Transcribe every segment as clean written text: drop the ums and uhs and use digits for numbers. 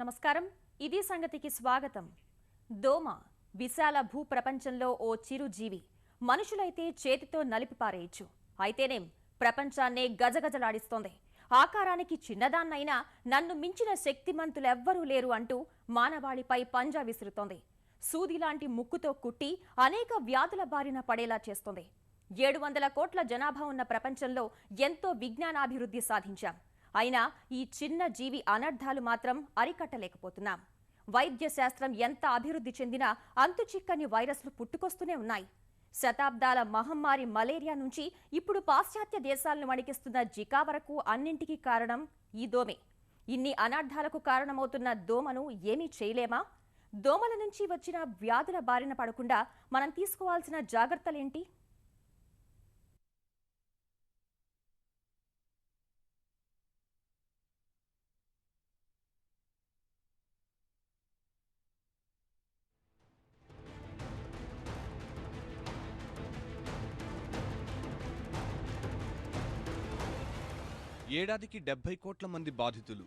నమస్కారం. ఇది సంగతికి స్వాగతం. దోమ విశాల భూప్రపంచంలో ఓ చిరు జీవి. మనుషులైతే చేతితో నలిపి పారేయచ్చు. అయితేనేం ప్రపంచాన్నే గజగజలాడిస్తోంది. ఆకారానికి చిన్నదాన్నైనా నన్ను మించిన శక్తిమంతులెవ్వరూ లేరు అంటూ మానవాళిపై పంజా విసురుతోంది. సూదిలాంటి ముక్కుతో కుట్టి అనేక వ్యాధుల బారిన పడేలా చేస్తోంది. 700 కోట్ల జనాభా ఉన్న ప్రపంచంలో ఎంతో విజ్ఞానాభివృద్ధి సాధించాం. అయినా ఈ చిన్న జీవి అనర్థాలు మాత్రం అరికట్టలేకపోతున్నాం. వైద్య శాస్త్రం ఎంత అభివృద్ధి చెందినా అంతుచిక్కని వైరస్లు పుట్టుకొస్తూనే ఉన్నాయి. శతాబ్దాల మహమ్మారి మలేరియా నుంచి ఇప్పుడు పాశ్చాత్య దేశాలను వణికిస్తున్న జికా వరకు అన్నింటికీ కారణం ఈ దోమే. ఇన్ని అనర్థాలకు కారణమవుతున్న దోమను ఏమీ చేయలేమా? దోమల నుంచి వచ్చిన వ్యాధుల బారిన పడకుండా మనం తీసుకోవాల్సిన జాగ్రత్తలేంటి? ఏడాదికి 70 కోట్ల మంది బాధితులు.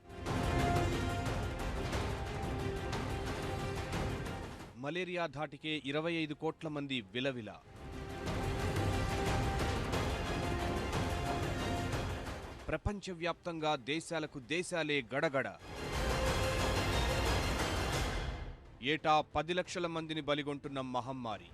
మలేరియా ధాటికే 25 కోట్ల మంది విలవిల. ప్రపంచవ్యాప్తంగా దేశాలకు దేశాలే గడగడ. ఏటా 10 లక్షల మందిని బలిగొంటున్న మహమ్మారి.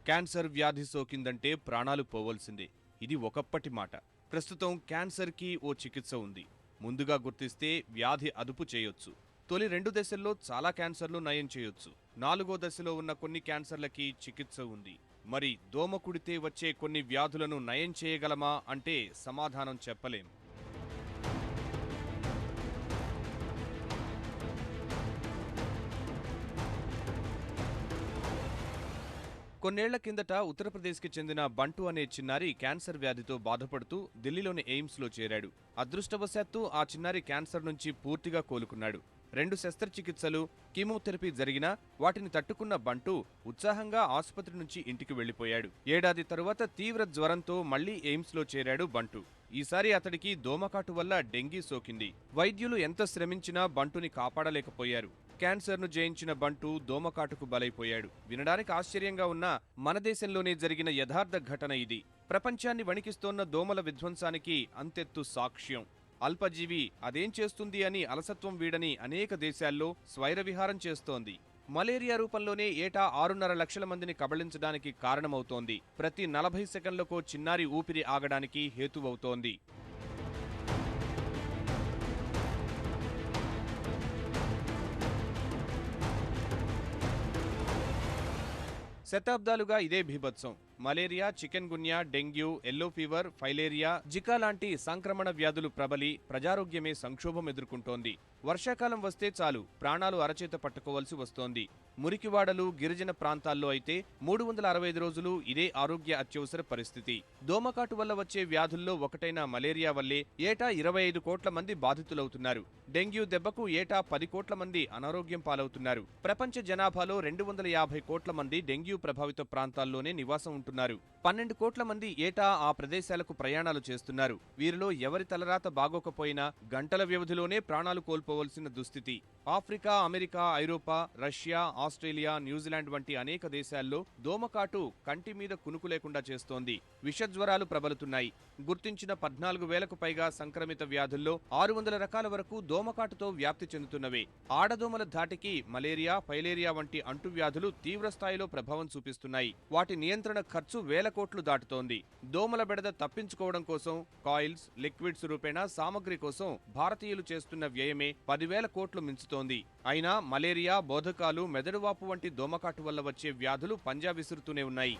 క్యాన్సర్ వ్యాధి సోకిందంటే ప్రాణాలు పోవలసిందే. ఇది ఒకప్పటి మాట. ప్రస్తుతం క్యాన్సర్కి ఓ చికిత్స ఉంది. ముందుగా గుర్తిస్తే వ్యాధి అదుపు చేయొచ్చు. తొలి 2 దశల్లో చాలా క్యాన్సర్లు నయం చేయొచ్చు. 4వ దశలో ఉన్న కొన్ని క్యాన్సర్లకి చికిత్స ఉంది. మరి దోమ కుడితే వచ్చే కొన్ని వ్యాధులను నయం చేయగలమా అంటే సమాధానం చెప్పలేం. కొన్నేళ్ల కిందట ఉత్తరప్రదేశ్కి చెందిన బంటు అనే చిన్నారి క్యాన్సర్ వ్యాధితో బాధపడుతూ ఢిల్లీలోని ఎయిమ్స్లో చేరాడు. అదృష్టవశాత్తు ఆ చిన్నారి క్యాన్సర్ నుంచి పూర్తిగా కోలుకున్నాడు. 2 శస్త్రచికిత్సలు, కీమోథెరపీ జరిగినా వాటిని తట్టుకున్న బంటు ఉత్సాహంగా ఆసుపత్రి నుంచి ఇంటికి వెళ్లిపోయాడు. ఏడాది తరువాత తీవ్ర జ్వరంతో మళ్లీ ఎయిమ్స్లో చేరాడు బంటు. ఈసారి అతడికి దోమకాటు వల్ల డెంగీ సోకింది. వైద్యులు ఎంత శ్రమించినా బంటుని కాపాడలేకపోయారు. క్యాన్సర్ను జయించిన బంటు దోమకాటుకు బలైపోయాడు. వినడానికి ఆశ్చర్యంగా ఉన్నా మన దేశంలోనే జరిగిన యథార్థ ఘటన ఇది. ప్రపంచాన్ని వణికిస్తోన్న దోమల విధ్వంసానికి అంతెత్తు సాక్ష్యం. అల్పజీవి అదేం చేస్తుంది అని అలసత్వం వీడని అనేక దేశాల్లో స్వైరవిహారం చేస్తోంది. మలేరియా రూపంలోనే ఏటా 6.5 లక్షల మందిని కబళించడానికి కారణమవుతోంది. ప్రతి 40 సెకండ్లకో చిన్నారి ఊపిరి ఆగడానికి హేతువవుతోంది. శతాబ్దాలుగా ఇదే బీభత్సం. Malaria, chikungunya, dengue, yellow fever, filaria, Zika లాంటి సంక్రమణ వ్యాధులు ప్రబలి ప్రజారోగ్యమే సంక్షోభం ఎదుర్కొంటోంది. వర్షాకాలం వస్తే చాలు ప్రాణాలు అరచేత పట్టుకోవలసి వస్తోంది. మురికివాడలు, గిరిజన ప్రాంతాల్లో అయితే 365 రోజులు ఇదే ఆరోగ్య అత్యవసర పరిస్థితి. దోమకాటు వల్ల వచ్చే వ్యాధుల్లో ఒకటైన మలేరియా వల్లే ఏటా 25 కోట్ల మంది బాధితులవుతున్నారు. డెంగ్యూ దెబ్బకు ఏటా 10 కోట్ల మంది అనారోగ్యం పాలవుతున్నారు. ప్రపంచ జనాభాలో 250 కోట్ల మంది డెంగ్యూ ప్రభావిత ప్రాంతాల్లోనే నివాసం ఉంటున్నారు. 12 కోట్ల మంది ఏటా ఆ ప్రదేశాలకు ప్రయాణాలు చేస్తున్నారు. వీరిలో ఎవరి తలరాత బాగోకపోయినా గంటల వ్యవధిలోనే ప్రాణాలు కోల్పోవలసిన దుస్థితి. ఆఫ్రికా, అమెరికా, ఐరోపా, రష్యా, ఆస్ట్రేలియా, న్యూజిలాండ్ వంటి అనేక దేశాల్లో దోమకాటు కంటి మీద కునుకు లేకుండా చేస్తోంది. విషజ్వరాలు ప్రబలుతున్నాయి. గుర్తించిన 14,000కు పైగా సంక్రమిత వ్యాధుల్లో 600 రకాల వరకు దోమకాటుతో వ్యాప్తి చెందుతున్నవే. ఆడదోమల ధాటికి మలేరియా, ఫైలేరియా వంటి అంటువ్యాధులు తీవ్రస్థాయిలో ప్రభావం చూపిస్తున్నాయి. వాటి నియంత్రణ ఖర్చు వేల కోట్లు దాటుతోంది. దోమల బెడద తప్పించుకోవడం కోసం కాయిల్స్, లిక్విడ్స్ రూపేణా సామగ్రి కోసం భారతీయులు చేస్తున్న వ్యయమే 10,000 కోట్లు మించుతోంది. అయినా మలేరియా, బోధకాలు, మెదడువాపు వంటి దోమకాటు వల్ల వచ్చే వ్యాధులు పంజా విసురుతూనే ఉన్నాయి.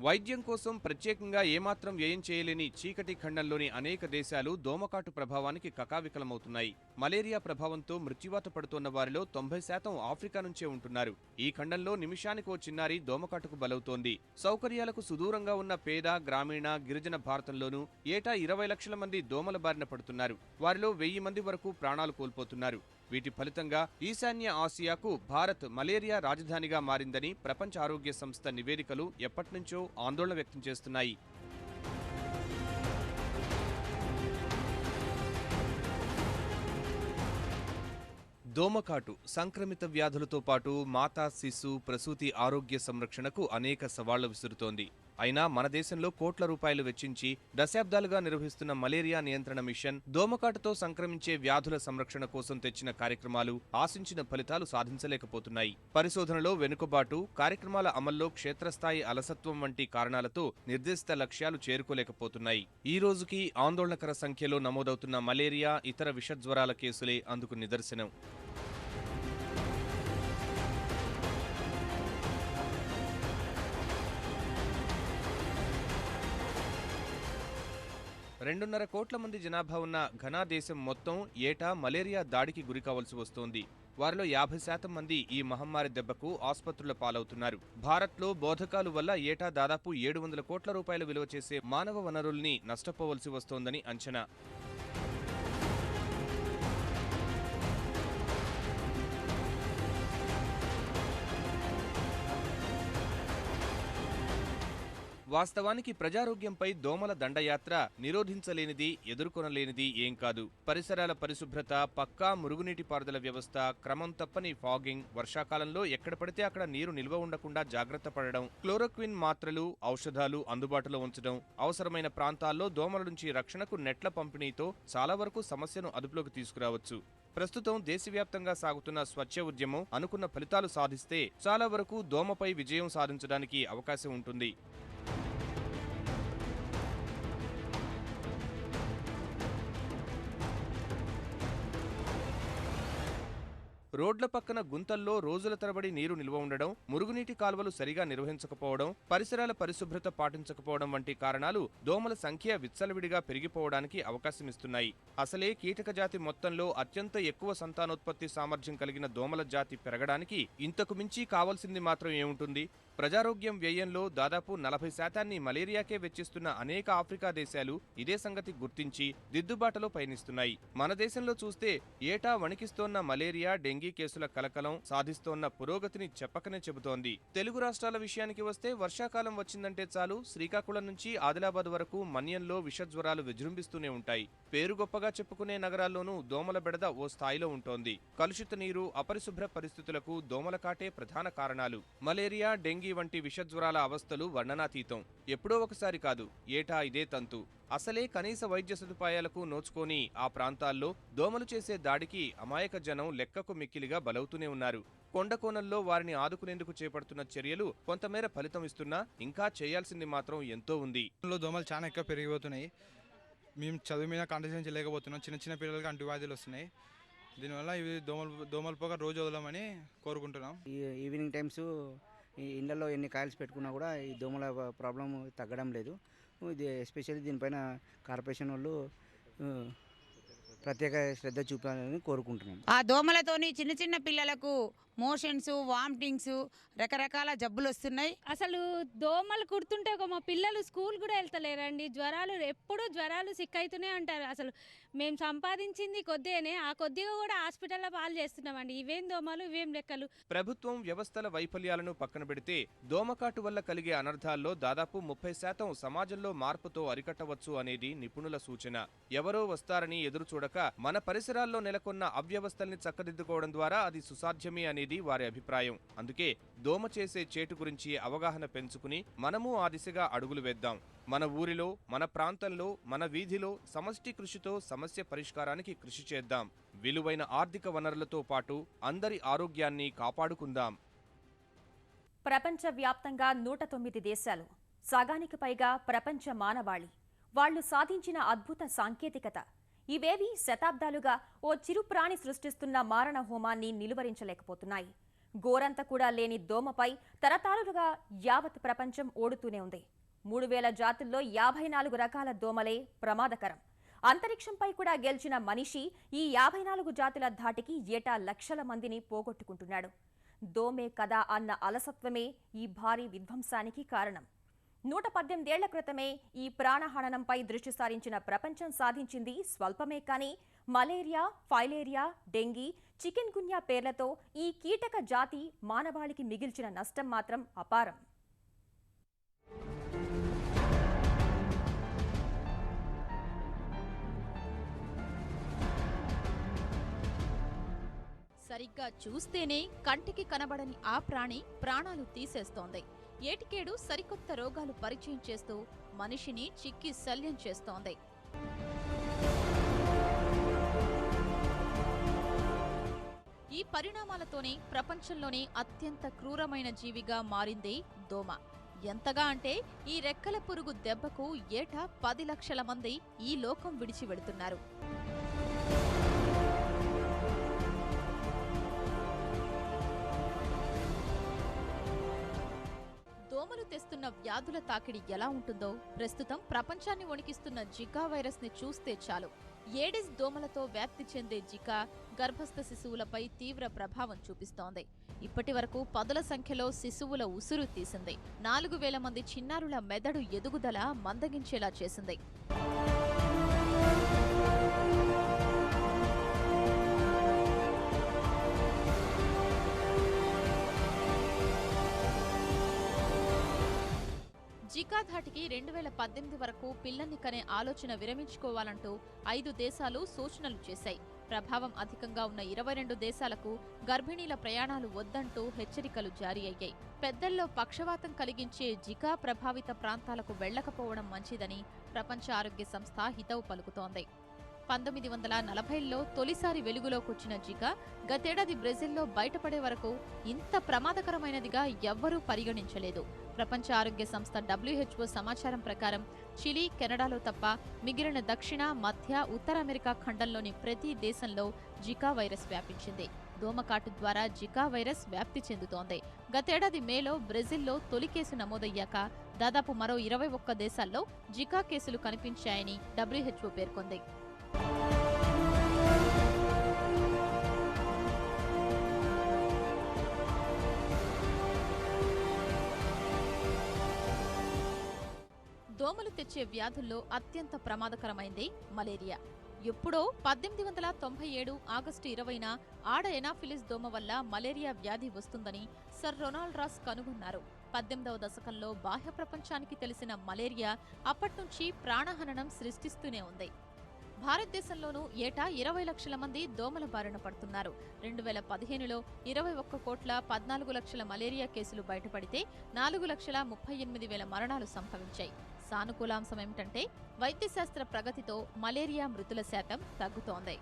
వైద్యం కోసం ప్రత్యేకంగా ఏమాత్రం వ్యయం చేయలేని చీకటి ఖండంలోని అనేక దేశాలు దోమకాటు ప్రభావానికి కకావికలమవుతున్నాయి. మలేరియా ప్రభావంతో మృత్యువాత పడుతోన్న వారిలో 90% ఆఫ్రికా నుంచే ఉంటున్నారు. ఈ ఖండంలో నిమిషానికి ఓ చిన్నారి దోమకాటుకు బలవుతోంది. సౌకర్యాలకు సుదూరంగా ఉన్న పేద, గ్రామీణ, గిరిజన భారతంలోనూ ఏటా 20 లక్షల మంది దోమల బారిన పడుతున్నారు. వారిలో 1000 మంది వరకు ప్రాణాలు కోల్పోతున్నారు. వీటి ఫలితంగా ఈశాన్య ఆసియాకు భారత్ మలేరియా రాజధానిగా మారిందని ప్రపంచ ఆరోగ్య సంస్థ నివేదికలు ఎప్పటినుంచో ఆందోళన వ్యక్తం చేస్తున్నాయి. దోమకాటు సంక్రమిత వ్యాధులతో పాటు మాతా శిశు ప్రసూతి ఆరోగ్య సంరక్షణకు అనేక సవాళ్లు విసురుతోంది. అయినా మన దేశంలో కోట్ల రూపాయలు వెచ్చించి దశాబ్దాలుగా నిర్వహిస్తున్న మలేరియా నియంత్రణ మిషన్, దోమకాటుతో సంక్రమించే వ్యాధుల సంరక్షణ కోసం తెచ్చిన కార్యక్రమాలు ఆశించిన ఫలితాలు సాధించలేకపోతున్నాయి. పరిశోధనలో వెనుకబాటు, కార్యక్రమాల అమల్లో క్షేత్రస్థాయి అలసత్వం వంటి కారణాలతో నిర్దేశిత లక్ష్యాలు చేరుకోలేకపోతున్నాయి. ఈ రోజుకి ఆందోళనకర సంఖ్యలో నమోదవుతున్న మలేరియా, ఇతర విషజ్వరాల కేసులే అందుకు నిదర్శనం. రెండున్నర కోట్ల మంది జనాభా ఉన్న ఘనా దేశం మొత్తం ఏటా మలేరియా దాడికి గురికావలసి వస్తోంది. వారిలో 50% మంది ఈ మహమ్మారి దెబ్బకు ఆసుపత్రుల పాలవుతున్నారు. భారత్లో బోధకాలు వల్ల ఏటా దాదాపు 700 కోట్ల రూపాయల విలువ చేసే మానవ వనరుల్ని నష్టపోవలసి వస్తోందని అంచనా. వాస్తవానికి ప్రజారోగ్యంపై దోమల దండయాత్ర నిరోధించలేనిది, ఎదుర్కొనలేనిది ఏం కాదు. పరిసరాల పరిశుభ్రత, పక్కా మురుగునీటి పారుదల వ్యవస్థ, క్రమం తప్పని ఫాగింగ్, వర్షాకాలంలో ఎక్కడ పడితే అక్కడ నీరు నిల్వ ఉండకుండా జాగ్రత్త పడడం, క్లోరోక్విన్ మాత్రలు, ఔషధాలు అందుబాటులో ఉంచడం, అవసరమైన ప్రాంతాల్లో దోమల నుంచి రక్షణకు నెట్ల పంపిణీతో చాలా వరకు సమస్యను అదుపులోకి తీసుకురావచ్చు. ప్రస్తుతం దేశవ్యాప్తంగా సాగుతున్న స్వచ్ఛ ఉద్యమం అనుకున్న ఫలితాలు సాధిస్తే చాలా వరకు దోమపై విజయం సాధించడానికి అవకాశం ఉంటుంది. రోడ్ల పక్కన గుంతల్లో రోజుల తరబడి నీరు నిల్వ ఉండడం, మురుగునీటి కాల్వలు సరిగా నిర్వహించకపోవడం, పరిసరాల పరిశుభ్రత పాటించకపోవడం వంటి కారణాలు దోమల సంఖ్య విచ్చలవిడిగా పెరిగిపోవడానికి అవకాశమిస్తున్నాయి. అసలే కీటక జాతి మొత్తంలో అత్యంత ఎక్కువ సంతానోత్పత్తి సామర్థ్యం కలిగిన దోమల జాతి పెరగడానికి ఇంతకు మించి కావాల్సింది మాత్రం ఏముంటుంది? ప్రజారోగ్యం వ్యయంలో దాదాపు 40% మలేరియాకే వెచ్చిస్తున్న అనేక ఆఫ్రికా దేశాలు ఇదే సంగతి గుర్తించి దిద్దుబాటులో పయనిస్తున్నాయి. మన దేశంలో చూస్తే ఏటా వణికిస్తోన్న మలేరియా, డెంగీ కేసుల కలకలం సాధిస్తోన్న పురోగతిని చెప్పకనే చెబుతోంది. తెలుగు రాష్ట్రాల విషయానికి వస్తే వర్షాకాలం వచ్చిందంటే చాలు శ్రీకాకుళం నుంచి ఆదిలాబాద్ వరకు మన్యంలో విషజ్వరాలు విజృంభిస్తూనే ఉంటాయి. పేరు గొప్పగా చెప్పుకునే నగరాల్లోనూ దోమల బెడద ఓ స్థాయిలో ఉంటోంది. కలుషిత నీరు, అపరిశుభ్ర పరిస్థితులకు దోమల కాటే ప్రధాన కారణాలు. మలేరియా, డెంగీ వంటి విషజ్వరాల అవస్థలు వర్ణనాతీతం. ఎప్పుడో ఒకసారి కాదు, ఏటా ఇదే తంతు. అసలే కనీస వైద్య సదుపాయాలకు నోచుకొని ఆ ప్రాంతాల్లో దోమలు చేసే దాడికి అమాయక జనం లెక్కకు మిక్కిలిగా బలవుతూనే ఉన్నారు. కొండకోణంలో వారిని ఆదుకునేందుకు చేపడుతున్న చర్యలు కొంతమేర ఫలితం ఇస్తున్నా ఇంకా చేయాల్సింది మాత్రం ఎంతో ఉంది. దోమలు చాలా ఎక్కువ పెరిగిపోతున్నాయి. మేము చదువు మీద కాన్సంట్రేషన్ చేయలేకపోతున్నాం. చిన్న చిన్న పిల్లలకి అంటువ్యాధులు వస్తున్నాయి. దీనివల్ల ఇవి దోమల పోగా రోజు వదలమని కోరుకుంటున్నాం. ఈవినింగ్ టైమ్స్ ఈ ఇళ్లలో ఎన్ని కాయల్స్ పెట్టుకున్నా కూడా ఈ దోమల ప్రాబ్లం తగ్గడం లేదు. ఇది ఎస్పెషల్లీ దీనిపైన కార్పొరేషన్ వాళ్ళు ప్రత్యేక శ్రద్ధ చూపాలని కోరుకుంటున్నాం. ఆ దోమలతోని చిన్న చిన్న పిల్లలకు మోషన్స్, వామిటింగ్స్, రకరకాల జబ్బులు వస్తున్నాయి. అసలు దోమలు కుడుతుంటే మా పిల్లలు స్కూల్ కూడా వెళ్తలేరండి. ఎప్పుడూ జ్వరాలు సిక్ అవుతూనే ఉంటారు. అసలు మేము సంపాదించింది కొద్దిగానే, ఆ కొద్దిగా కూడా హాస్పిటల్లో పాలు చేస్తున్నామండి. ఇవేం దోమలు, ఇవేం లెక్కలు. ప్రభుత్వం వ్యవస్థల వైఫల్యాలను పక్కన పెడితే దోమకాటు వల్ల కలిగే అనర్థాల్లో దాదాపు 30% సమాజంలో మార్పుతో అరికట్టవచ్చు అనేది నిపుణుల సూచన. ఎవరో వస్తారని ఎదురు చూడక మన పరిసరాల్లో నెలకొన్న అవ్యవస్థల్ని చక్కదిద్దుకోవడం ద్వారా అది సుసాధ్యమే అనేది వారి అభిప్రాయం. అందుకే దోమ చేసే చేటు గురించి అవగాహన పెంచుకుని మనము ఆ దిశగా అడుగులు వేద్దాం. మన ఊరిలో, మన ప్రాంతంలో, మన వీధిలో సమష్టి కృషితో సమస్య పరిష్కారానికి కృషి చేద్దాం. విలువైన ఆర్థిక వనరులతో పాటు అందరి ఆరోగ్యాన్ని కాపాడుకుందాం. ప్రపంచవ్యాప్తంగా 109 దేశాలు, సగానికి పైగా ప్రపంచ మానవాళి. వాళ్లు సాధించిన అద్భుత సాంకేతికత ఇవేవి శతాబ్దాలుగా ఓ చిరు ప్రాణి సృష్టిస్తున్న మారణ హోమాన్ని నిలువరించలేకపోతున్నాయి. గోరంత కూడా లేని దోమపై తరతరాలుగా యావత్ ప్రపంచం ఓడుతూనే ఉంది. 3000 జాతుల్లో 54 రకాల దోమలే ప్రమాదకరం. అంతరిక్షంపై కూడా గెలిచిన మనిషి ఈ 54 జాతుల ధాటికి ఏటా లక్షల మందిని పోగొట్టుకుంటున్నాడు. దోమే కదా అన్న అలసత్వమే ఈ భారీ విధ్వంసానికి కారణం. 118 ఏళ్ల క్రితమే ఈ ప్రాణహననంపై దృష్టి సారించిన ప్రపంచం సాధించింది స్వల్పమే కానీ మలేరియా, ఫైలేరియా, డెంగీ, చికెన్ గున్యా పేర్లతో ఈ కీటక జాతి మానవాళికి మిగిల్చిన నష్టం మాత్రం అపారం. సరిగ్గా చూస్తేనే కంటికి కనబడని ఆ ప్రాణి ప్రాణాలు తీసేస్తోంది. ఏటికేడు సరికొత్త రోగాలు పరిచయం చేస్తూ మనిషిని చిక్కి శల్యం చేస్తోంది. ఈ పరిణామాలతోనే ప్రపంచంలోనే అత్యంత క్రూరమైన జీవిగా మారింది దోమ. ఎంతగా అంటే ఈ రెక్కల పురుగు దెబ్బకు ఏటా 10 లక్షల మంది ఈ లోకం విడిచి వెళుతున్నారు. దోమలు తెస్తున్న వ్యాధుల తాకిడి ఎలా ఉంటుందో ప్రస్తుతం ప్రపంచాన్ని వణికిస్తున్న జికా వైరస్ ని చూస్తే చాలు. ఏడిస్ దోమలతో వ్యాప్తి చెందే జికా గర్భస్థ శిశువులపై తీవ్ర ప్రభావం చూపిస్తోంది. ఇప్పటి వరకు పదుల సంఖ్యలో శిశువుల ఉసురు తీసింది. 4,000 మంది చిన్నారుల మెదడు ఎదుగుదల మందగించేలా చేసింది. జికా ధాటికి 2018 వరకు పిల్లల్ని కనే ఆలోచన విరమించుకోవాలంటూ 5 దేశాలు సూచనలు చేశాయి. ప్రభావం అధికంగా ఉన్న 22 దేశాలకు గర్భిణీల ప్రయాణాలు వద్దంటూ హెచ్చరికలు జారీ అయ్యాయి. పెద్దల్లో పక్షవాతం కలిగించే జికా ప్రభావిత ప్రాంతాలకు వెళ్లకపోవడం మంచిదని ప్రపంచ ఆరోగ్య సంస్థ హితవు పలుకుతోంది. 1940ల్లో తొలిసారి వెలుగులోకొచ్చిన జికా గతేడాది బ్రెజిల్లో బయటపడే వరకు ఇంత ప్రమాదకరమైనదిగా ఎవ్వరూ పరిగణించలేదు. ప్రపంచ ఆరోగ్య సంస్థ WHO సమాచారం ప్రకారం చిలీ, కెనడాలో తప్ప మిగిలిన దక్షిణ, మధ్య, ఉత్తర అమెరికా ఖండంలోని ప్రతి దేశంలో జికా వైరస్ వ్యాపించింది. దోమకాటు ద్వారా జికా వైరస్ వ్యాప్తి చెందుతోంది. గతేడాది మేలో బ్రెజిల్లో తొలి కేసు నమోదయ్యాక దాదాపు మరో 21 దేశాల్లో జికా కేసులు కనిపించాయని WHO పేర్కొంది. దోమలు తెచ్చే వ్యాధుల్లో అత్యంత ప్రమాదకరమైంది మలేరియా. ఎప్పుడో 1897 ఆగస్టు 20న ఆడ ఎనాఫిలిస్ దోమ వల్ల మలేరియా వ్యాధి వస్తుందని సర్ రొనాల్డ్ రాస్ కనుగొన్నారు. 18వ దశకంలో బాహ్య ప్రపంచానికి తెలిసిన మలేరియా అప్పట్నుంచి ప్రాణహననం సృష్టిస్తూనే ఉంది. భారతదేశంలోనూ ఏటా 20 లక్షల మంది దోమల బారిన పడుతున్నారు. 2015లో 21,14,00,000 మలేరియా కేసులు బయటపడితే 4,38,000 మరణాలు సంభవించాయి. సానుకూలాంశం ఏమిటంటే వైద్యశాస్త్ర ప్రగతితో మలేరియా మృతుల శాతం తగ్గుతోంది.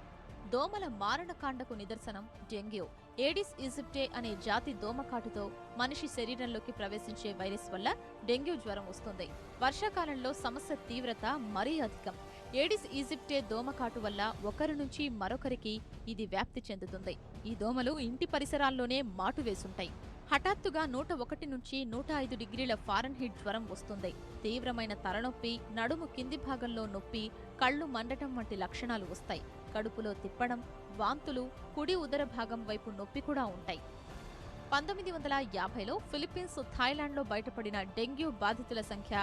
దోమల మారణకాండకు నిదర్శనం డెంగ్యూ. ఏడిస్ ఈజిప్టే అనే జాతి దోమకాటుతో మనిషి శరీరంలోకి ప్రవేశించే వైరస్ వల్ల డెంగ్యూ జ్వరం వస్తుంది. వర్షాకాలంలో సమస్య తీవ్రత మరీ అధికం. ఏడిస్ ఈజిప్టే దోమకాటు వల్ల ఒకరి నుంచి మరొకరికి ఇది వ్యాప్తి చెందుతుంది. ఈ దోమలు ఇంటి పరిసరాల్లోనే మాటు వేసుంటాయి. హఠాత్తుగా 101 నుంచి 105 డిగ్రీల ఫారెన్హీట్ జ్వరం వస్తుంది. తీవ్రమైన తలనొప్పి, నడుము కింది భాగంలో నొప్పి, కళ్ళు మండటం వంటి లక్షణాలు వస్తాయి. కడుపులో తిప్పడం, వాంతులు, కుడి ఉదర భాగం వైపు నొప్పి కూడా ఉంటాయి. 1950లో ఫిలిప్పీన్స్, థాయిలాండ్లో బయటపడిన డెంగ్యూ బాధితుల సంఖ్య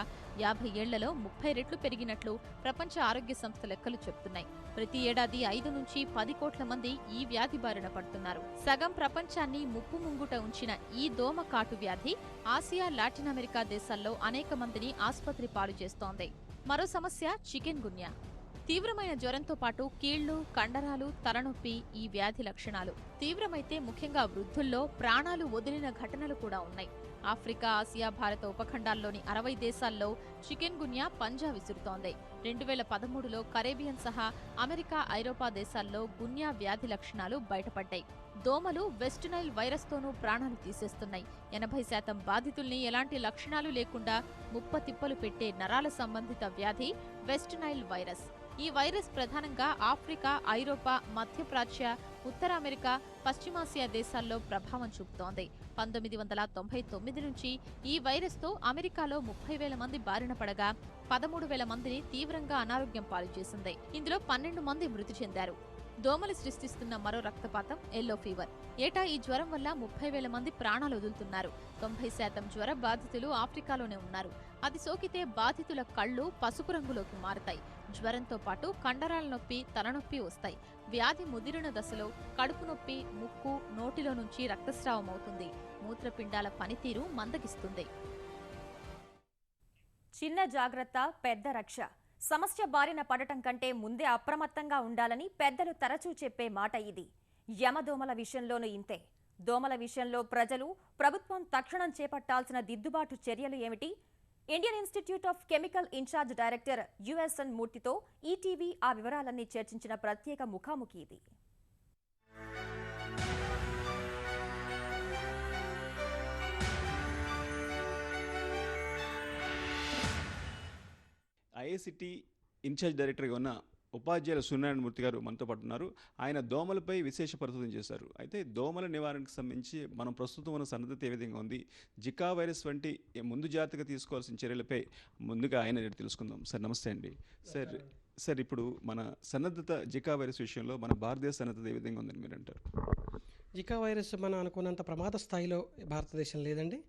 50 ఏళ్లలో 30 రెట్లు పెరిగినట్లు ప్రపంచ ఆరోగ్య సంస్థ లెక్కలు చెబుతున్నాయి. ప్రతి ఏడాది 5 నుంచి 10 కోట్ల మంది ఈ వ్యాధి బారిన పడుతున్నారు. సగం ప్రపంచాన్ని ముప్పు ముంగుట ఉంచిన ఈ దోమ కాటు వ్యాధి ఆసియా, లాటిన్ అమెరికా దేశాల్లో అనేక మందిని ఆసుపత్రి పాలు చేస్తోంది. మరో సమస్య చికెన్ గున్యా. తీవ్రమైన జ్వరంతో పాటు కీళ్లు, కండరాలు, తలనొప్పి ఈ వ్యాధి లక్షణాలు. తీవ్రమైతే ముఖ్యంగా వృద్ధుల్లో ప్రాణాలు వదిలిన ఘటనలు కూడా ఉన్నాయి. ఆఫ్రికా, ఆసియా, భారత ఉపఖండాల్లోని 60 దేశాల్లో చికెన్ గున్యా పంజా విసురుతోంది. 2013లో కరేబియన్ సహా అమెరికా, ఐరోపా దేశాల్లో గున్యా వ్యాధి లక్షణాలు బయటపడ్డాయి. దోమలు వెస్ట్ నైల్ వైరస్తోనూ ప్రాణాలు తీసేస్తున్నాయి. 80% బాధితుల్ని ఎలాంటి లక్షణాలు లేకుండా ముప్పతిప్పలు పెట్టే నరాల సంబంధిత వ్యాధి వెస్ట్ నైల్ వైరస్. ఈ వైరస్ ప్రధానంగా ఆఫ్రికా, ఐరోపా, మధ్యప్రాచ్య, ఉత్తర అమెరికా, పశ్చిమాసియా దేశాల్లో ప్రభావం చూపుతోంది. 1999 నుంచి ఈ వైరస్తో అమెరికాలో 30,000 మంది బారిన పడగా 13,000 మందిని తీవ్రంగా అనారోగ్యం పాలు చేసింది. ఇందులో 12 మంది మృతి చెందారు. దోమలు సృష్టిస్తున్న మరో రక్తపాతం ఎల్లో ఫీవర్. ఏటా ఈ జ్వరం వల్ల 30,000 మంది ప్రాణాలు వదులుతున్నారు. 90% జ్వర బాధితులు ఆఫ్రికాలోనే ఉన్నారు. అది సోకితే బాధితుల కళ్ళు పసుపు రంగులోకి మారతాయి. జ్వరంతో పాటు కండరాల నొప్పి, తలనొప్పి వస్తాయి. వ్యాధి ముదిరిన దశలో కడుపు నొప్పి, ముక్కు, నోటిలో నుంచి రక్తస్రావం అవుతుంది. మూత్రపిండాల పనితీరు మందగిస్తుంది. చిన్న జాగ్రత్త పెద్ద రక్ష. సమస్య బారిన పడటం కంటే ముందే అప్రమత్తంగా ఉండాలని పెద్దలు తరచూ చెప్పే మాట ఇది. యమదోమల విషయంలోనూ ఇంతే. దోమల విషయంలో ప్రజలు, ప్రభుత్వం తక్షణం చేపట్టాల్సిన దిద్దుబాటు చర్యలు ఏమిటి? Indian Institute of Chemical in charge director U S N మూర్తితో ఈటీవీ ఆ వివరాలన్నీ చర్చించిన ప్రత్యేక ముఖాముఖి ఇది. ఐఐసిటి ఇన్ఛార్జ్ డైరెక్టర్గా ఉన్న ఉపాధ్యాయుల సూర్యనారాయణ మూర్తి గారు మనతో పాటు ఉన్నారు. ఆయన దోమలపై విశేష పరిశోధన చేశారు. అయితే దోమల నివారణకు సంబంధించి మనం ప్రస్తుతం ఉన్న సన్నద్ధత ఏ విధంగా ఉంది, జికా వైరస్ వంటి ముందు జాగ్రత్తగా తీసుకోవాల్సిన చర్యలపై ముందుగా ఆయన తెలుసుకుందాం. సార్ నమస్తే అండి. సార్ ఇప్పుడు మన సన్నద్ధత జికా వైరస్ విషయంలో మన భారతదేశ సన్నద్ధత ఏ విధంగా ఉందని మీరు అంటారు? జికా వైరస్ మనం అనుకున్నంత ప్రమాద స్థాయిలో భారతదేశం లేదండి.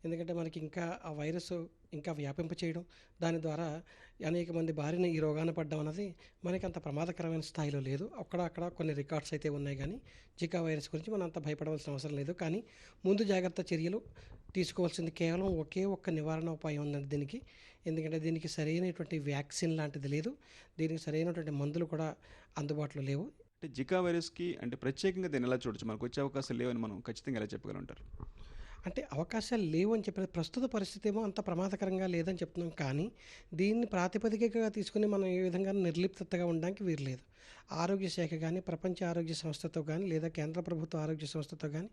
ఎందుకంటే మనకి ఇంకా ఆ వైరస్ ఇంకా వ్యాపింప చేయడం, దాని ద్వారా అనేక మంది బారిన ఈ రోగాన పడ్డం అన్నది మనకి అంత ప్రమాదకరమైన స్థాయిలో లేదు. అక్కడ కొన్ని రికార్డ్స్ అయితే ఉన్నాయి, కానీ జికా వైరస్ గురించి మనం అంత భయపడవలసిన అవసరం లేదు. కానీ ముందు జాగ్రత్త చర్యలు తీసుకోవాల్సింది కేవలం ఒకే ఒక్క నివారణ ఉపాయం ఉందండి దీనికి. ఎందుకంటే దీనికి సరైనటువంటి వ్యాక్సిన్ లాంటిది లేదు, దీనికి సరైనటువంటి మందులు కూడా అందుబాటులో లేవు. అంటే జికా వైరస్కి అంటే ప్రత్యేకంగా దీన్ని ఎలా చూడొచ్చు, మనకు వచ్చే అవకాశాలు లేవని మనం ఖచ్చితంగా ఎలా చెప్పగలంటారు? అంటే అవకాశాలు లేవు అని చెప్పిన ప్రస్తుత పరిస్థితి ఏమో అంత ప్రమాదకరంగా లేదని చెప్తున్నాం, కానీ దీన్ని ప్రాతిపదికగా తీసుకుని మనం ఏ విధంగా నిర్లిప్తగా ఉండడానికి వీరలేదు. ఆరోగ్య శాఖ కానీ, ప్రపంచ ఆరోగ్య సంస్థతో కానీ, లేదా కేంద్ర ప్రభుత్వ ఆరోగ్య సంస్థతో కానీ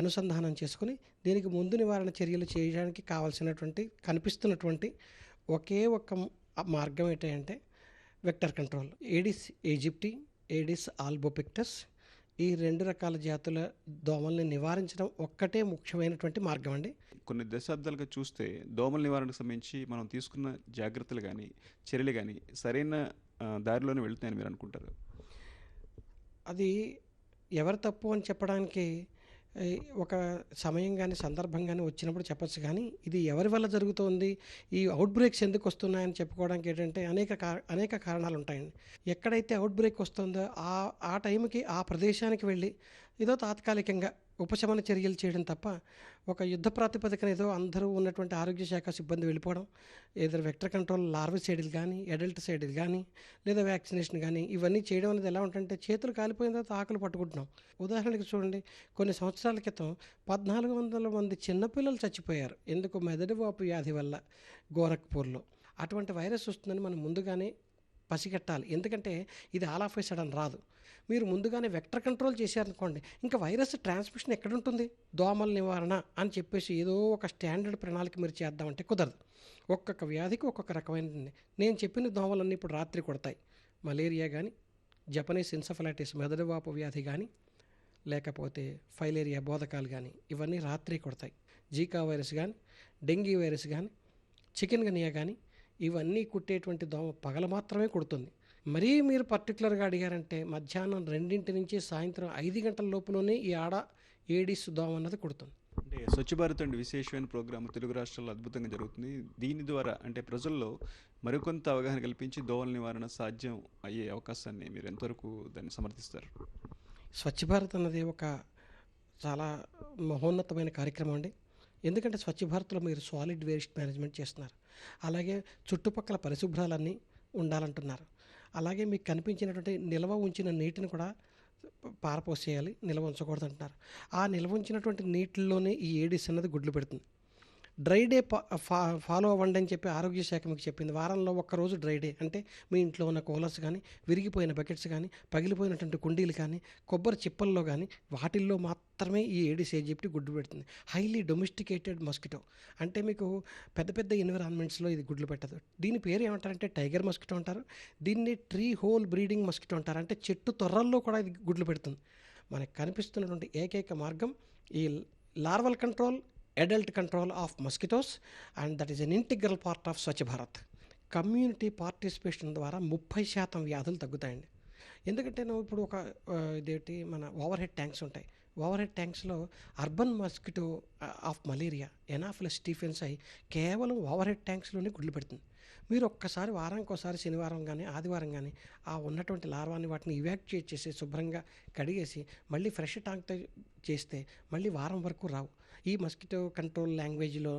అనుసంధానం చేసుకుని దీనికి ముందు నివారణ చర్యలు చేయడానికి కావాల్సినటువంటి కనిపిస్తున్నటువంటి ఒకే ఒక్క మార్గం ఏంటంటే vector control. Aedes aegypti, Aedes albopictus, ఈ 2 రకాల జాతుల దోమల్ని నివారించడం ఒక్కటే ముఖ్యమైనటువంటి మార్గం అండి. కొన్ని దశాబ్దాలుగా చూస్తే దోమల నివారణకు సంబంధించి మనం తీసుకున్న జాగ్రత్తలు కానీ చర్యలు కానీ సరైన దారిలోనే వెళుతున్నాయని మీరు అనుకుంటారు? అది ఎవరు తప్పు అని చెప్పడానికి ఒక సమయం కానీ సందర్భం కానీ వచ్చినప్పుడు చెప్పచ్చు, కానీ ఇది ఎవరి వల్ల జరుగుతోంది, ఈ అవుట్ బ్రేక్స్ ఎందుకు వస్తున్నాయని చెప్పుకోవడానికి ఏంటంటే అనేక కారణాలు ఉంటాయండి. ఎక్కడైతే అవుట్ బ్రేక్ వస్తుందో ఆ టైంకి ఆ ప్రదేశానికి వెళ్ళి ఏదో తాత్కాలికంగా ఉపశమన చర్యలు చేయడం తప్ప ఒక యుద్ధ ప్రాతిపదికన ఏదో అందరూ ఉన్నటువంటి ఆరోగ్య శాఖ సిబ్బంది వెళ్ళిపోవడం, ఏదో వెక్టర్ కంట్రోల్ లార్విసైడ్లు కానీ, అడల్ట్ సైడ్లు కానీ, లేదా వ్యాక్సినేషన్ కానీ ఇవన్నీ చేయడం అనేది ఎలా ఉంటుందంటే చేతులు కాలిపోయిన తర్వాత ఆకులు పట్టుకుంటున్నాం. ఉదాహరణకి చూడండి, కొన్ని సంవత్సరాల క్రితం 1400 మంది చిన్నపిల్లలు చచ్చిపోయారు. ఎందుకు? మెదడు వాపు వ్యాధి వల్ల గోరఖ్పూర్లో. అటువంటి వైరస్ వస్తుందని మనం ముందుగానే పసిగట్టాలి. ఎందుకంటే ఇది ఆల్ ఆఫ్ ఏ సడన్ రాదు. మీరు ముందుగానే వెక్టర్ కంట్రోల్ చేశారనుకోండి, ఇంకా వైరస్ ట్రాన్స్మిషన్ ఎక్కడుంటుంది? దోమల నివారణ అని చెప్పేసి ఏదో ఒక స్టాండర్డ్ ప్రణాళిక మీరు చేద్దామంటే కుదరదు. ఒక్కొక్క వ్యాధికి ఒక్కొక్క రకమైనది. నేను చెప్పిన దోమలన్నీ ఇప్పుడు రాత్రి కొడతాయి. మలేరియా కానీ, జపనీస్ ఎన్సెఫలైటిస్ మెదడు వాపు వ్యాధి కానీ, లేకపోతే ఫైలేరియా బోధకాలు కానీ ఇవన్నీ రాత్రి కొడతాయి. జీకా వైరస్ కానీ, డెంగీ వైరస్ కానీ, చికెన్ గున్యా కానీ ఇవన్నీ కుట్టేటువంటి దోమ పగల మాత్రమే కుడుతుంది. మరీ మీరు పర్టికులర్గా అడిగారంటే మధ్యాహ్నం 2 నుంచి సాయంత్రం 5 గంటల లోపులోనే ఈ ఏడిస్ దోమ అన్నది కుడుతుంది. అంటే స్వచ్ఛ భారత్ అండ్ విశేషమైన ప్రోగ్రాం తెలుగు రాష్ట్రాల్లో అద్భుతంగా జరుగుతుంది. దీని ద్వారా అంటే ప్రజల్లో మరికొంత అవగాహన కల్పించి దోమల నివారణ సాధ్యం అయ్యే అవకాశాన్ని మీరు ఎంతవరకు దాన్ని సమర్థిస్తారు? స్వచ్ఛ భారత్ అన్నది ఒక చాలా మహోన్నతమైన కార్యక్రమం అండి. ఎందుకంటే స్వచ్ఛ భారత్లో మీరు సాలిడ్ వేస్ట్ మేనేజ్మెంట్ చేస్తున్నారు, అలాగే చుట్టుపక్కల పరిశుభ్రాలన్నీ ఉండాలంటున్నారు, అలాగే మీకు కనిపించినటువంటి నిల్వ ఉంచిన నీటిని కూడా పారపోసేయాలి, నిల్వ ఉంచకూడదు అంటున్నారు. ఆ నిల్వ ఉంచినటువంటి నీటిల్లోనే ఈ ఏడిస్ అన్నది గుడ్లు పెడుతుంది. డ్రై డే ఫాలో అవ్వండి అని చెప్పి ఆరోగ్య శాఖ మీకు చెప్పింది. వారంలో ఒక్కరోజు డ్రై డే అంటే మీ ఇంట్లో ఉన్న కూలర్స్ కానీ, విరిగిపోయిన బకెట్స్ కానీ, పగిలిపోయినటువంటి కుండీలు కానీ, కొబ్బరి చిప్పల్లో కానీ వాటిల్లో మాత్రమే ఈ ఏడిస్ ఈజిప్టి గుడ్డు పెడుతుంది. హైలీ డొమెస్టికేటెడ్ మస్కిటో, అంటే మీకు పెద్ద పెద్ద ఎన్విరాన్మెంట్స్లో ఇది గుడ్లు పెట్టదు. దీని పేరు ఏమంటారంటే టైగర్ మస్కిటో అంటారు. దీన్ని ట్రీ హోల్ బ్రీడింగ్ మస్కిటో అంటారు. అంటే చెట్టు తొర్రల్లో కూడా ఇది గుడ్లు పెడుతుంది. మనకు కనిపిస్తున్నటువంటి ఏకైక మార్గం ఈ larval control, adult control of mosquitoes, and that is an integral part of Swachh Bharat. Community participation ద్వారా 30% వ్యాధులు తగ్గుతాయండి. ఎందుకంటే నువ్వు ఇప్పుడు ఒక ఇదేంటి మన ఓవర్ హెడ్ ట్యాంక్స్ ఉంటాయి, ఓవర్ హెడ్ ట్యాంక్స్లో urban mosquito of malaria Anopheles stephensi కేవలం ఓవర్ హెడ్ ట్యాంక్స్లోనే గుడ్లు పెడుతుంది. మీరు ఒక్కసారి వారానికి ఒకసారి శనివారం కానీ ఆదివారం కానీ ఆ ఉన్నటువంటి లార్వాని వాటిని ఇవాక్యుయేట్ చేసి శుభ్రంగా కడిగేసి మళ్ళీ ఫ్రెష్ ట్యాంక్తో చేస్తే మళ్ళీ వారం వరకు రావు. ఈ మస్కిటో కంట్రోల్ లాంగ్వేజ్లో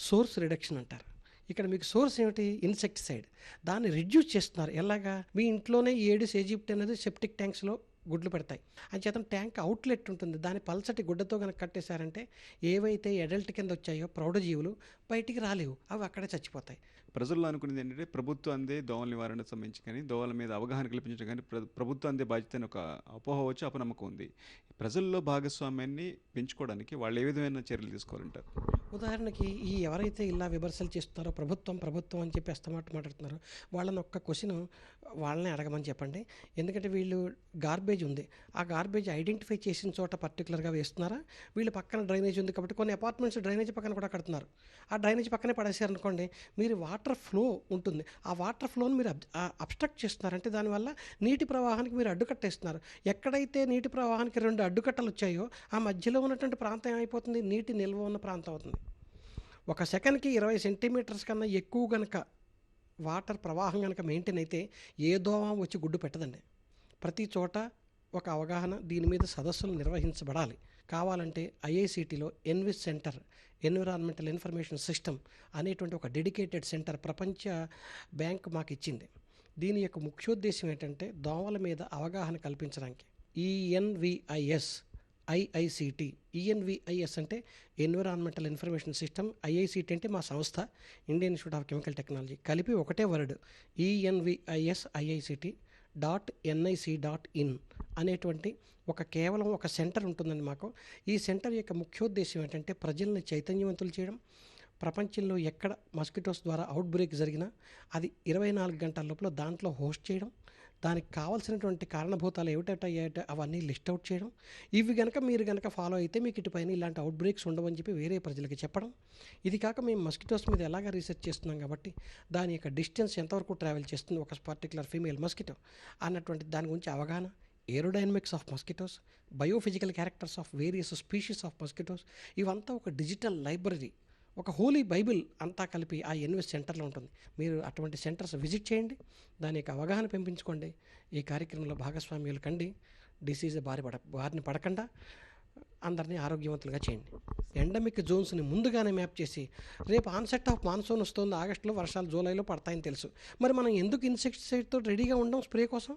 సోర్స్ రిడక్షన్ అంటారు. ఇక్కడ మీకు సోర్స్ ఏమిటి? ఇన్సెక్టిసైడ్. దాన్ని రిడ్యూస్ చేస్తున్నారు. ఎలాగా? మీ ఇంట్లోనే ఏడిస్ ఈజిప్ట్ అనేది సెప్టిక్ ట్యాంక్స్లో గుడ్లు పెడతాయి. అంచేత ట్యాంక్ అవుట్లెట్ ఉంటుంది, దాని పల్చటి గుడ్డతో కనుక కట్టేశారంటే ఏవైతే అడల్ట్ కింద వచ్చాయో ప్రౌఢజీవులు బయటికి రాలేవు, అవి అక్కడే చచ్చిపోతాయి. ప్రజల్లో అనుకునేది ఏంటంటే ప్రభుత్వం అందే దోమల నివారణకు సంబంధించి కానీ దోమల మీద అవగాహన కల్పించడం కానీ ప్రభుత్వం అందే బాధ్యత అని ఒక అపోహ వచ్చి అపనమ్మకం ఉంది. ప్రజల్లో భాగస్వామ్యాన్ని పెంచుకోవడానికి వాళ్ళు ఏ విధమైన చర్యలు తీసుకోవాలంటారు? ఉదాహరణకి ఈ ఎవరైతే ఇలా విమర్శలు చేస్తున్నారో ప్రభుత్వం అని చెప్పి మాట్లాడుతున్నారో వాళ్ళని ఒక్క క్వశ్చన్ వాళ్ళని అడగమని చెప్పండి. ఎందుకంటే వీళ్ళు గార్బేజ్ ఉంది, ఆ గార్బేజ్ ఐడెంటిఫై చేసిన చోట పర్టికులర్గా వేస్తున్నారా? వీళ్ళు పక్కన డ్రైనేజ్ ఉంది కాబట్టి కొన్ని అపార్ట్మెంట్స్ డ్రైనేజ్ పక్కన కూడా కడుతున్నారు. ఆ డ్రైనేజ్ పక్కనే పడేసారనుకోండి, మీరు వాటర్ ఫ్లో ఉంటుంది, ఆ వాటర్ ఫ్లోని మీరు అబ్స్ట్రక్ట్ చేస్తున్నారంటే దానివల్ల నీటి ప్రవాహానికి మీరు అడ్డుకట్టేస్తున్నారు. ఎక్కడైతే నీటి ప్రవాహానికి 2 అడ్డుకట్టలు వచ్చాయో ఆ మధ్యలో ఉన్నటువంటి ప్రాంతం ఏమైపోతుంది? నీటి నిల్వ ఉన్న ప్రాంతం అవుతుంది. ఒక సెకండ్కి 20 సెంటీమీటర్స్ కన్నా ఎక్కువ కనుక వాటర్ ప్రవాహం కనుక మెయింటైన్ అయితే ఏ దోమ వచ్చి గుడ్డు పెట్టదండి. ప్రతి చోట ఒక అవగాహన, దీని మీద సదస్సులు నిర్వహించబడాలి. కావాలంటే ఐఐసిటీలో ENVIS centre, environmental information system అనేటువంటి ఒక డెడికేటెడ్ సెంటర్ ప్రపంచ బ్యాంక్ మాకు ఇచ్చింది. దీని యొక్క ముఖ్యోద్దేశం ఏంటంటే దోమల మీద అవగాహన కల్పించడానికి. ఈఎన్విఐఎస్ ఐఐసిటి, ఈఎన్విఐఎస్ అంటే ఎన్విరాన్మెంటల్ ఇన్ఫర్మేషన్ సిస్టమ్, ఐఐసిటి అంటే మా సంస్థ Indian Institute of chemical technology, కలిపి ఒకటే వర్డ్ ఈఎన్విఐఎస్ ఐఐసిటి .nic.in అనేటువంటి కేవలం ఒక సెంటర్ ఉంటుందండి మాకు. ఈ సెంటర్ యొక్క ముఖ్యోద్దేశం ఏంటంటే ప్రజల్ని చైతన్యవంతులు చేయడం. ప్రపంచంలో ఎక్కడ మస్కిటోస్ ద్వారా అవుట్ బ్రేక్ జరిగినా అది 24 గంటల లోపల దాంట్లో హోస్ట్ చేయడం, దానికి కావాల్సినటువంటి కారణభూతాలు ఏమిటయ్యాయో అవన్నీ లిస్ట్ అవుట్ చేయడం. ఇవి కనుక మీరు కనుక ఫాలో అయితే మీకు ఇటుపైన ఇలాంటి అవుట్ బ్రేక్స్ ఉండవని చెప్పి వేరే ప్రజలకి చెప్పడం. ఇది కాక మేము మస్కిటోస్ మీద ఎలాగ రీసెర్చ్ చేస్తున్నాం కాబట్టి దాని యొక్క డిస్టెన్స్ ఎంతవరకు ట్రావెల్ చేస్తుంది ఒక పర్టికులర్ ఫీమేల్ మస్కిటో అన్నటువంటి దాని గురించి అవగాహన, aerodynamics of mosquitoes, biophysical characters of various species of mosquitoes, ఇవంతా ఒక డిజిటల్ లైబ్రరీ, ఒక హోలీ బైబిల్ అంతా కలిపి ఆ ఎన్విస్ సెంటర్లో ఉంటుంది. మీరు అటువంటి సెంటర్స్ విజిట్ చేయండి, దాని యొక్క అవగాహన పెంపించుకోండి, ఈ కార్యక్రమంలో భాగస్వామ్యులు కండి, డిసీజ్ బారిన పడకుండా అందరినీ ఆరోగ్యవంతులుగా చేయండి. ఎండమిక్ జోన్స్ని ముందుగానే మ్యాప్ చేసి రేపు ఆన్సెట్ ఆఫ్ మాన్సూన్ వస్తుంది, ఆగస్టులో వర్షాలు జూలైలో పడతాయని తెలుసు. మరి మనం ఎందుకు ఇన్సెక్టిసైడ్తో రెడీగా ఉండం స్ప్రే కోసం?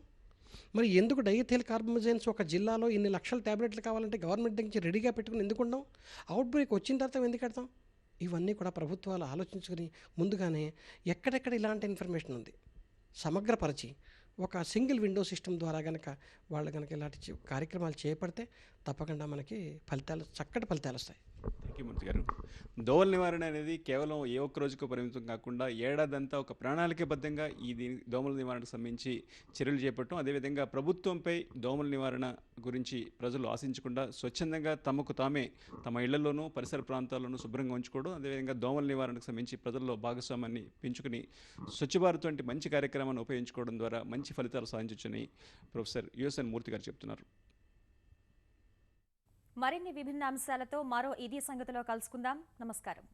మరి ఎందుకు డైథైల్ కార్బమజైన్స్ ఒక జిల్లాలో ఇన్ని లక్షల ట్యాబ్లెట్లు కావాలంటే గవర్నమెంట్ నుంచి రెడీగా పెట్టుకుని ఎందుకు ఉండం? అవుట్ బ్రేక్ వచ్చిన తర్వాత ఎందుకు పెడతాం? ఇవన్నీ కూడా ప్రభుత్వాలు ఆలోచించుకొని ముందుగానే ఎక్కడెక్కడ ఇలాంటి ఇన్ఫర్మేషన్ ఉంది సమగ్రపరిచి ఒక సింగిల్ విండో సిస్టమ్ ద్వారా కనుక వాళ్ళు కనుక ఇలాంటి కార్యక్రమాలు చేపడితే తప్పకుండా మనకి చక్కటి ఫలితాలు వస్తాయి. థ్యాంక్ యూ మూర్తి గారు. దోమల నివారణ అనేది కేవలం ఏ ఒక్క రోజుకు పరిమితం కాకుండా ఏడాదంతా ఒక ప్రణాళికబద్ధంగా దోమల నివారణకు సంబంధించి చర్యలు చేపట్టడం, అదేవిధంగా ప్రభుత్వంపై దోమల నివారణ గురించి ప్రజలు ఆశించకుండా స్వచ్ఛందంగా తమకు తామే తమ ఇళ్లలోనూ పరిసర ప్రాంతాల్లోనూ శుభ్రంగా ఉంచుకోవడం, అదేవిధంగా దోమల నివారణకు సంబంధించి ప్రజల్లో భాగస్వామ్యాన్ని పెంచుకుని స్వచ్ఛ భారత్ వంటి మంచి కార్యక్రమాన్ని ఉపయోగించుకోవడం ద్వారా మంచి ఫలితాలు సాధించవచ్చని ప్రొఫెసర్ యుఎస్ఎన్ మూర్తి గారు చెప్తున్నారు. మరిన్ని విభిన్న అంశాలతో మరో ఇదే సంగతిలో కలుసుకుందాం. నమస్కారం.